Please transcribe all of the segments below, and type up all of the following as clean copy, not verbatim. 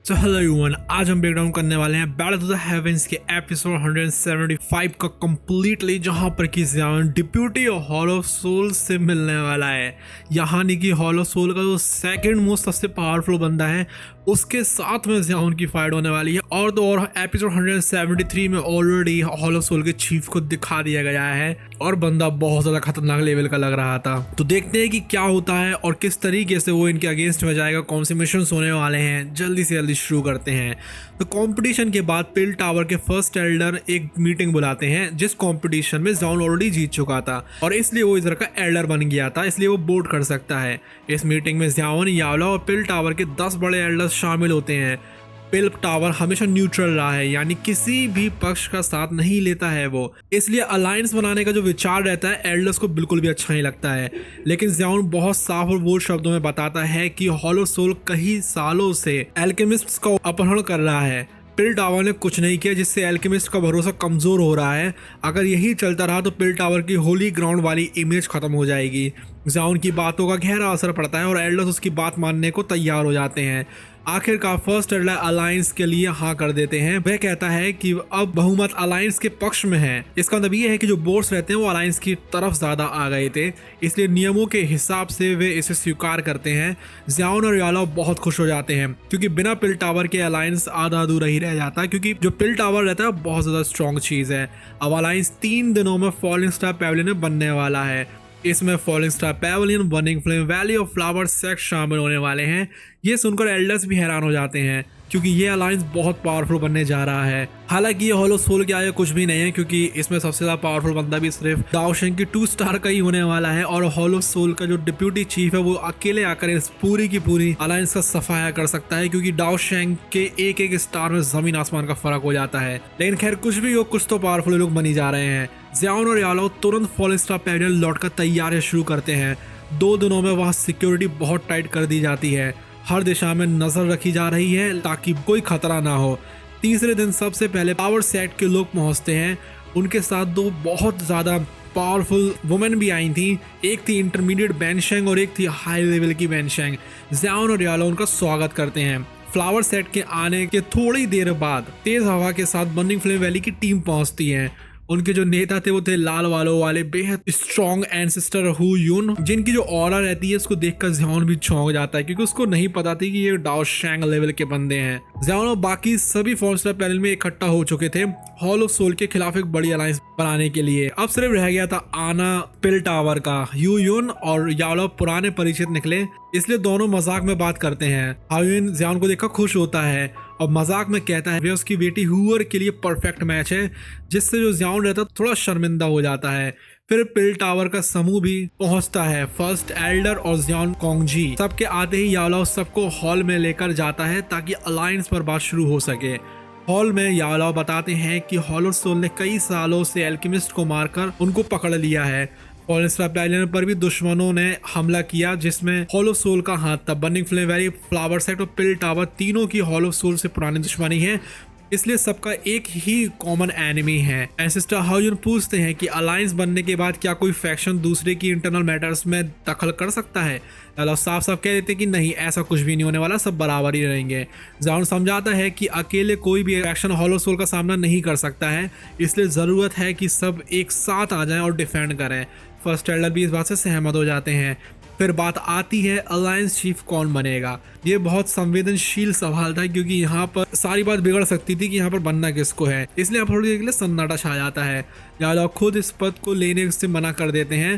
So hello everyone, आज हम breakdown करने वाले हैं बैटल ऑफ द हेवेंस के एपिसोड 175 का कंप्लीटली, जहां पर कि ज़ियान डिप्यूटी हॉल ऑफ सोल से मिलने वाला है। यहाँ नहीं कि हॉल ऑफ सोल का जो सेकंड मोस्ट सबसे पावरफुल बंदा है उसके साथ में ज़ियान की फाइट होने वाली है। और तो और एपिसोड 173 में ऑलरेडी हॉल ऑफ सोल के चीफ को दिखा दिया गया है और बंदा बहुत ज़्यादा खतरनाक लेवल का लग रहा था। तो देखते हैं कि क्या होता है और किस तरीके से वो इनके अगेंस्ट में जाएगा, कौन से मिशन होने वाले हैं। जल्दी से जल्दी शुरू करते हैं। तो कंपटीशन के बाद पिल टावर के फर्स्ट एल्डर एक मीटिंग बुलाते हैं, जिस कंपटीशन में ज़ियान ऑलरेडी जीत चुका था और इसलिए वो इधर का एल्डर बन गया था, इसलिए वो वोट कर सकता है। इस मीटिंग में ज़ियान, यावला और पिल टावर के 10 बड़े एल्डर्स शामिल होते हैं। पिल टावर हमेशा न्यूट्रल रहा है, यानी किसी भी पक्ष का साथ नहीं लेता है वो, इसलिए अलायंस बनाने का जो विचार रहता है एल्डर्स को बिल्कुल भी अच्छा नहीं लगता है। लेकिन ज़ियान बहुत साफ और बोल्ड शब्दों में बताता है कि हॉलो सोल कई सालों से एल्केमिस्ट्स का अपहरण कर रहा है। पिल टावर ने कुछ नहीं किया, जिससे एल्केमिस्ट का भरोसा कमजोर हो रहा है। अगर यही चलता रहा तो पिल टावर की होली ग्राउंड वाली इमेज खत्म हो जाएगी। ज़ियान की बातों का गहरा असर पड़ता है और एल्डर्स उसकी बात मानने को तैयार हो जाते हैं। आखिरकार फर्स्ट एल्डर अलायंस के लिए हाँ कर देते हैं। वह कहता है कि अब बहुमत अलायंस के पक्ष में है। इसका मतलब ये है कि जो बोर्ड्स रहते हैं वो अलायंस की तरफ ज्यादा आ गए थे, इसलिए नियमों के हिसाब से वे इसे स्वीकार करते हैं। ज़ियान और याला बहुत खुश हो जाते हैं क्योंकि बिना पिल टावर के अलायंस आधा अधूरा ही रह जाता है, क्योंकि जो पिल टावर रहता है बहुत ज्यादा स्ट्रॉन्ग चीज है। अब अलायंस 3 दिनों में फॉलिंग स्टार पैवेलियन में बनने वाला है। इसमें falling star pavilion, burning flame valley और फ्लावर सेक्ट शामिल होने वाले हैं। ये सुनकर एल्डर्स भी हैरान हो जाते हैं क्योंकि ये अलायंस बहुत पावरफुल बनने जा रहा है। हालांकि ये हॉलो सोल के आगे कुछ भी नहीं है, क्योंकि इसमें सबसे ज्यादा पावरफुल बंदा भी सिर्फ दाओ शेंग की 2 स्टार का ही होने वाला है और हॉलो सोल का जो डिप्यूटी चीफ है वो अकेले आकर इस पूरी की पूरी अलायंस का सफाया कर सकता है, क्योंकि दाओ शेंग के एक एक स्टार में जमीन आसमान का फर्क हो जाता है। लेकिन खैर कुछ भी हो, कुछ तो पावरफुल लोग बनी जा रहे हैं। ज़ियान और यालो तुरंत फॉलिंग स्टार पैवेलियन लौट कर तैयारियां शुरू करते हैं। 2 दिनों में वहाँ सिक्योरिटी बहुत टाइट कर दी जाती है। हर दिशा में नजर रखी जा रही है ताकि कोई खतरा ना हो। तीसरे दिन सबसे पहले पावर सेट के लोग पहुंचते हैं। उनके साथ 2 बहुत ज्यादा पावरफुल वुमेन भी आई थी। एक थी इंटरमीडिएट बैनशेंग और एक थी हाई लेवल की बैनशेंग। ज़ियान और यालो उनका स्वागत करते हैं। फ्लावर सेट के आने के थोड़ी देर बाद तेज हवा के साथ बर्निंग फ्लेम वैली की टीम पहुंचती है। उनके जो नेता थे वो थे लाल वालों वाले बेहद स्ट्रॉन्ग एंसेस्टर हु यून, जिनकी जो ऑरा रहती है उसको देखकर ज़ियान भी चौंक जाता है, क्योंकि उसको नहीं पता थी कि ये दाओ शेंग लेवल के बंदे हैं। ज़ियान और बाकी सभी फॉलिंग स्टार पैवेलियन में इकट्ठा हो चुके थे हॉल ऑफ सोल के खिलाफ एक बड़ी अलायंस बनाने के लिए। अब सिर्फ रह गया था आना पिल टावर का। यू यून और यालो पुराने परिचित निकले, इसलिए दोनों मजाक में बात करते हैं। हायून ज़ियान को देखकर खुश होता है और मजाक में कहता है वे उसकी बेटी हुअर के लिए परफेक्ट मैच है, जिससे जो ज़ियान रहता है थोड़ा शर्मिंदा हो जाता है। फिर पिल टावर का समूह भी पहुंचता है। फर्स्ट एल्डर और ज़ियान कोंगजी सबके आते ही यालो सबको हॉल में लेकर जाता है ताकि अलायंस पर बात शुरू हो सके। हॉल में यालो बताते हैं कि हॉलो सोल ने कई सालों से एल्केमिस्ट को मारकर उनको पकड़ लिया है। फॉलिंग स्टार पैवेलियन पर भी दुश्मनों ने हमला किया, जिसमें हॉलो सोल का हाथ था। Burning flame valley, flower set और पिल टावर तीनों की हॉलो सोल से पुरानी दुश्मनी है, इसलिए सबका एक ही कॉमन एनिमी है। एंसेस्टर हायून पूछते हैं कि अलायंस बनने के बाद क्या कोई फैक्शन दूसरे की इंटरनल मैटर्स में दखल कर सकता है। यालो साफ साफ कह देते हैं कि नहीं, ऐसा कुछ भी नहीं होने वाला, सब बराबर ही रहेंगे। ज़ियान समझाता है कि अकेले कोई भी फैक्शन हॉलो सोल का सामना नहीं कर सकता है, इसलिए ज़रूरत है कि सब एक साथ आ जाएं और डिफेंड करें। फर्स्ट एल्डर भी इस बात से सहमत हो जाते हैं। फिर बात आती है अलायंस चीफ कौन बनेगा। ये बहुत संवेदनशील सवाल था, क्योंकि यहाँ पर सारी बात बिगड़ सकती थी कि यहाँ पर बनना किसको है, इसलिए आप थोड़ी देर के लिए सन्नाटा छा जाता है। यालो खुद इस पद को लेने से मना कर देते हैं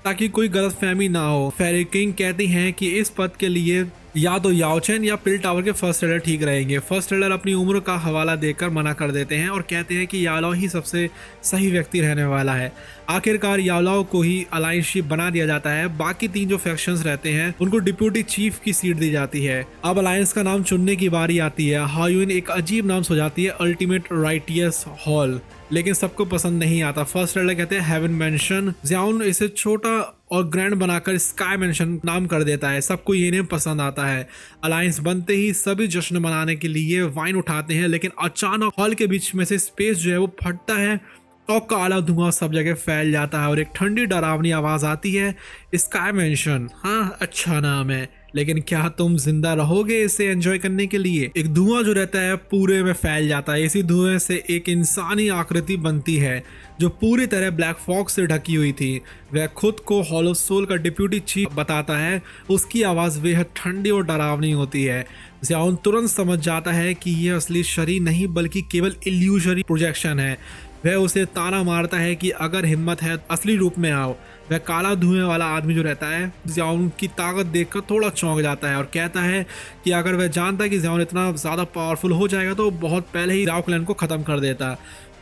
ताकि कोई गलतफहमी ना हो। फेरी किंग कहती हैं कि इस पद के लिए या तो याओ चेन या पिल टावर के फर्स्ट एल्डर ठीक रहेंगे। फर्स्ट एल्डर अपनी उम्र का हवाला देकर मना कर देते हैं और कहते हैं कि यालो ही सबसे सही व्यक्ति रहने वाला है। आखिरकार यालो को ही अलायंस चीफ बना दिया जाता है। बाकी 3 जो फैक्शंस रहते हैं उनको डिप्यूटी चीफ की सीट दी जाती है। अब अलायंस का नाम चुनने की बारी आती है। हायून एक अजीब नाम सुझाती है, अल्टीमेट राइटियस हॉल, लेकिन सबको पसंद नहीं आता। फर्स्ट एल्डर कहते हैं हेवन मेंशन। ज़ियान इसे छोटा और ग्रैंड बनाकर स्काई मेंशन नाम कर देता है। सबको ये नेम पसंद आता है। अलायंस बनते ही सभी जश्न मनाने के लिए वाइन उठाते हैं, लेकिन अचानक हॉल के बीच में से स्पेस जो है वो फटता है और काला धुआं सब जगह फैल जाता है और एक ठंडी डरावनी आवाज आती है, स्काई मेंशन। हाँ, अच्छा नाम है, लेकिन क्या तुम जिंदा रहोगे इसे एंजॉय करने के लिए? एक धुआं जो रहता है पूरे में फैल जाता है। इसी धुएं से एक इंसानी आकृति बनती है जो पूरी तरह ब्लैक फॉक्स से ढकी हुई थी। वह खुद को हॉलो सोल का डिप्यूटी चीफ बताता है। उसकी आवाज़ बेहद ठंडी और डरावनी होती है। ज़ियाओन तुरंत समझ जाता है कि यह असली शरीर नहीं बल्कि केवल इल्यूजरी प्रोजेक्शन है। वह उसे ताना मारता है कि अगर हिम्मत है असली रूप में आओ। वह काला धुएं वाला आदमी जो रहता है ज़ियाओन की ताकत देखकर थोड़ा चौंक जाता है और कहता है कि अगर वह जानता है कि ज़ियाओन इतना ज़्यादा पावरफुल हो जाएगा तो बहुत पहले ही ज़ियाओ क्लैन को ख़त्म कर देता।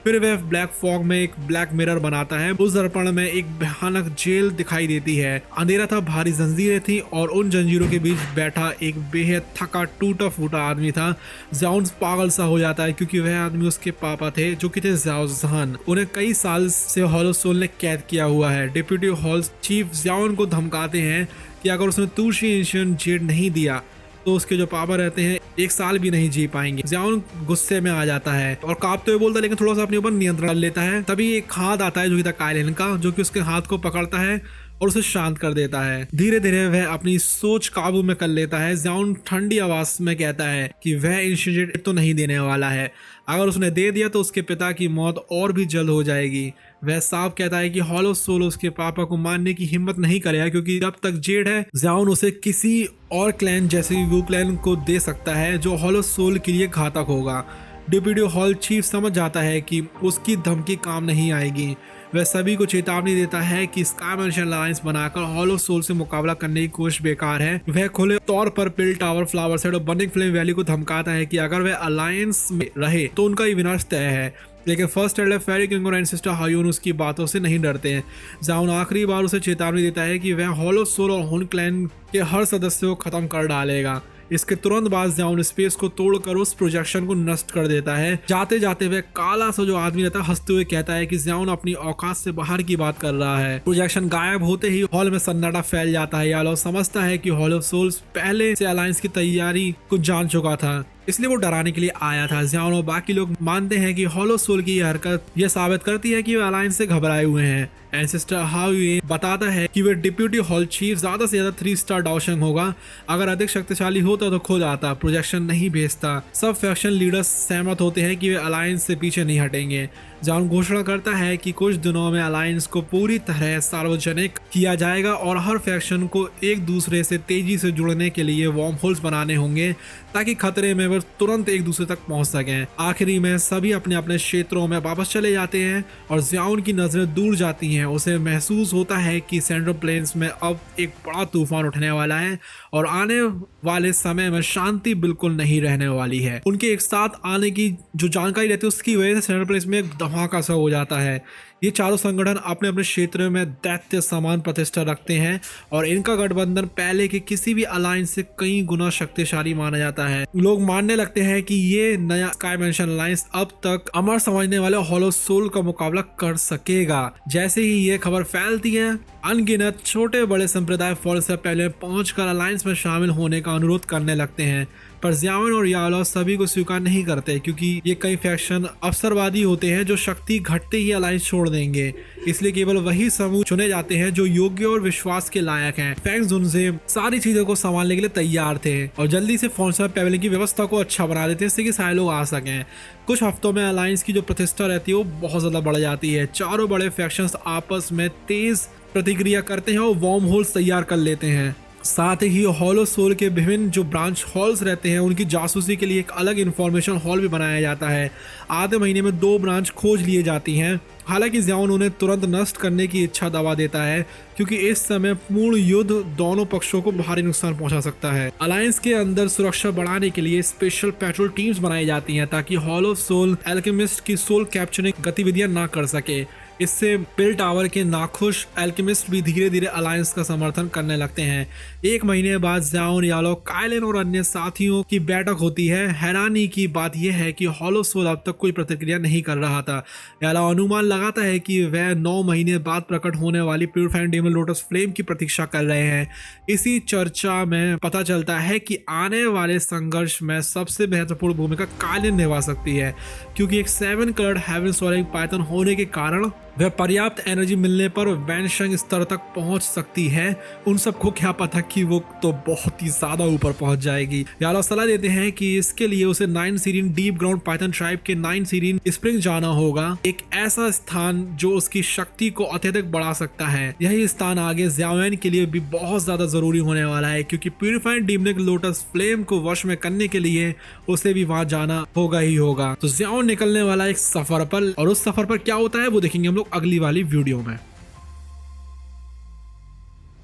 फिर वह ब्लैक फॉग में एक ब्लैक मिरर बनाता है। उस दर्पण में एक भयानक जेल दिखाई देती है। अंधेरा था, भारी जंजीरें थी और उन जंजीरों के बीच बैठा एक बेहद थका टूटा फूटा आदमी था। ज़ियाओन पागल सा हो जाता है क्योंकि वह आदमी उसके पापा थे जो कि थे ज़ियाओ ज़हान। उन्हें कई साल से हॉलो सोल ने कैद किया हुआ है। डिप्यूटी हॉल चीफ ज़ियाओन को धमकाते हैं कि अगर उसने तुर्शी एंशिएंट जेड नहीं दिया तो उसके जो पापा रहते हैं 1 साल भी नहीं जी पाएंगे। ज़ियाओन गुस्से में आ जाता है और कांपते हुए बोलता है, लेकिन थोड़ा सा अपने ऊपर नियंत्रण कर लेता है। तभी एक हाथ आता है जो कि था काइलिन का, जो कि उसके हाथ को पकड़ता है और उसे शांत कर देता है। धीरे धीरे वह अपनी सोच काबू में कर लेता है। ज़ियाओन ठंडी आवाज में कहता है कि वह इंशिएट तो नहीं देने वाला है। अगर उसने दे दिया तो उसके पिता की मौत और भी जल्द हो जाएगी। वह साफ कहता है कि हॉलो सोल उसके पापा को मानने की हिम्मत नहीं करेगा क्योंकि जब तक जेड है ज़ियाओन उसे किसी और क्लैन जैसे वू क्लैन को दे सकता है जो हॉलो सोल के लिए घातक होगा। डिप्यूटी हॉल चीफ समझ जाता है कि उसकी धमकी काम नहीं आएगी। वह सभी को चेतावनी देता है कि स्काई मैंशन अलायंस बनाकर हॉलो सोल से मुकाबला करने की कोशिश बेकार है। वह खुले तौर पर पिल टावर, फ्लावर सेट और बर्निंग फ्लेम वैली को धमकाता है कि अगर वह अलायंस में रहे तो उनका ही विनाश तय है। लेकिन फर्स्ट एल्डर फेरी किंग और एंसेस्टर हायून उसकी बातों से नहीं डरते हैं। ज़ियाओन आखिरी बार उसे चेतावनी देता है कि वह हॉलो सोल और हुन क्लैन के हर सदस्य को खत्म कर डालेगा। इसके तुरंत बाद ज़ियाओन स्पेस को तोड़कर उस प्रोजेक्शन को नष्ट कर देता है। जाते जाते वह काला सा जो आदमी रहता है हंसते हुए कहता है कि ज़ियाओन अपनी औकात से बाहर की बात कर रहा है। प्रोजेक्शन गायब होते ही हॉल में सन्नाटा फैल जाता है। यालो समझता है कि हॉलो सोल्स पहले से अलायंस की तैयारी को जान चुका था, इसलिए वो डराने के लिए आया था। ज़ियाओन और बाकी लोग मानते हैं कि हॉलो सोल की यह हरकत यह साबित करती है कि वे अलायंस से घबराए हुए हैं। एंसेस्टर हाओ बताता है कि वे डिप्यूटी हॉल चीफ ज्यादा से ज्यादा 3 स्टार डाउशंग होगा। अगर अधिक शक्तिशाली होता तो खुद आता, प्रोजेक्शन नहीं भेजता। सब फैक्शन लीडर्स सहमत होते हैं कि वे अलायंस से पीछे नहीं हटेंगे। ज़ियाओन घोषणा करता है कि कुछ दिनों में अलायंस को पूरी तरह सार्वजनिक किया जाएगा और हर फैक्शन को एक दूसरे से तेजी से जुड़ने के लिए वॉर्म होल्स बनाने होंगे ताकि खतरे में वे तुरंत एक दूसरे तक पहुंच सकें। आखिरी में सभी अपने अपने क्षेत्रों में वापस चले जाते हैं और ज़ियाओन की नजरें दूर जाती हैं। उसे महसूस होता है कि सेंट्रल प्लेन्स में अब एक बड़ा तूफान उठने वाला है और आने वाले समय में शांति बिल्कुल नहीं रहने वाली है। उनके एक साथ आने की जो जानकारी रहती है उसकी वजह से सेंट्रल प्लेन्स में एक धमाका सा हो जाता है। ये चारों संगठन अपने अपने क्षेत्र में दैत्य समान प्रतिष्ठा रखते हैं और इनका गठबंधन पहले के किसी भी अलायंस से कई गुना शक्तिशाली माना जाता है। लोग मानने लगते हैं कि ये नया स्काई मैंशन अलायंस अब तक अमर समझने वाले हॉलो सोल का मुकाबला कर सकेगा। जैसे ही ये खबर फैलती है अनगिनत छोटे बड़े संप्रदाय फौरन से पहले पहुंचकर अलायंस में शामिल होने का अनुरोध करने लगते हैं, पर ज़ियाओन और यालो सभी को स्वीकार नहीं करते क्योंकि ये कई फैक्शन अवसरवादी होते हैं जो शक्ति घटते ही अलायंस छोड़ देंगे। इसलिए केवल वही समूह चुने जाते हैं जो योग्य और विश्वास के लायक हैं। फैंग्स उनसे सारी चीजों को संभालने के लिए तैयार थे और जल्दी से फौरन पैवेलियन की व्यवस्था को अच्छा बना देते हैं जिससे कि सारे लोग आ सकें। कुछ हफ्तों में अलायंस की जो प्रतिष्ठा रहती है वो बहुत ज्यादा बढ़ जाती है। चारों बड़े फैक्शंस आपस में तेज प्रतिक्रिया करते हैं और वॉर्म होल्स तैयार कर लेते हैं। साथ ही हॉलो सोल के विभिन्न जो ब्रांच हॉल्स रहते हैं उनकी जासूसी के लिए एक अलग इंफॉर्मेशन हॉल भी बनाया जाता है। आधे महीने में 2 ब्रांच खोज लिए जाती हैं। हालांकि ज़ियाओन उन्हें तुरंत नष्ट करने की इच्छा दबा देता है क्योंकि इस समय पूर्ण युद्ध दोनों पक्षों को भारी नुकसान पहुंचा सकता है। अलायंस के अंदर सुरक्षा बढ़ाने के लिए स्पेशल पेट्रोल टीम्स बनाई जाती हैं ताकि हॉलो सोल एल्केमिस्ट की सोल कैप्चरिंग गतिविधियां ना कर सके। इससे पिल टावर के नाखुश एल्केमिस्ट भी धीरे धीरे अलायंस का समर्थन करने लगते हैं। 1 महीने बाद ज़ियाओन, यालो, काइलिन और अन्य साथियों की बैठक होती है। हैरानी की बात यह है कि हॉलो सोल अब तक कोई प्रतिक्रिया नहीं कर रहा था। यालो अनुमान लगाता है कि वह 9 महीने बाद प्रकट होने वाली प्यूरिफाइंग डेमन लोटस फ्लेम की प्रतीक्षा कर रहे हैं। इसी चर्चा में पता चलता है कि आने वाले संघर्ष में सबसे महत्वपूर्ण भूमिका काइलिन निभा सकती है क्योंकि एक 7 कलर्ड हेवन सोलरिंग पाइथन होने के कारण वह पर्याप्त एनर्जी मिलने पर वैनशंग स्तर तक पहुंच सकती है। उन सबको क्या पता कि वो तो बहुत ही ज्यादा ऊपर पहुंच जाएगी। यालो सलाह देते हैं कि इसके लिए उसे 9 सीरीन डीप ग्राउंड पाइथन ट्राइब के 9 सीरीन स्प्रिंग जाना होगा, एक ऐसा स्थान जो उसकी शक्ति को अत्यधिक बढ़ा सकता है। यही स्थान आगे ज़ियाओयन के लिए भी बहुत ज्यादा जरूरी होने वाला है, क्योंकि प्यूरिफाइड डीमनिक लोटस फ्लेम को वश में करने के लिए उसे भी वहां जाना होगा ही होगा। तो ज़ियाओयन निकलने वाला एक सफर पर, और उस सफर पर क्या होता है वो देखेंगे हम लोग अगली वाली वीडियो में।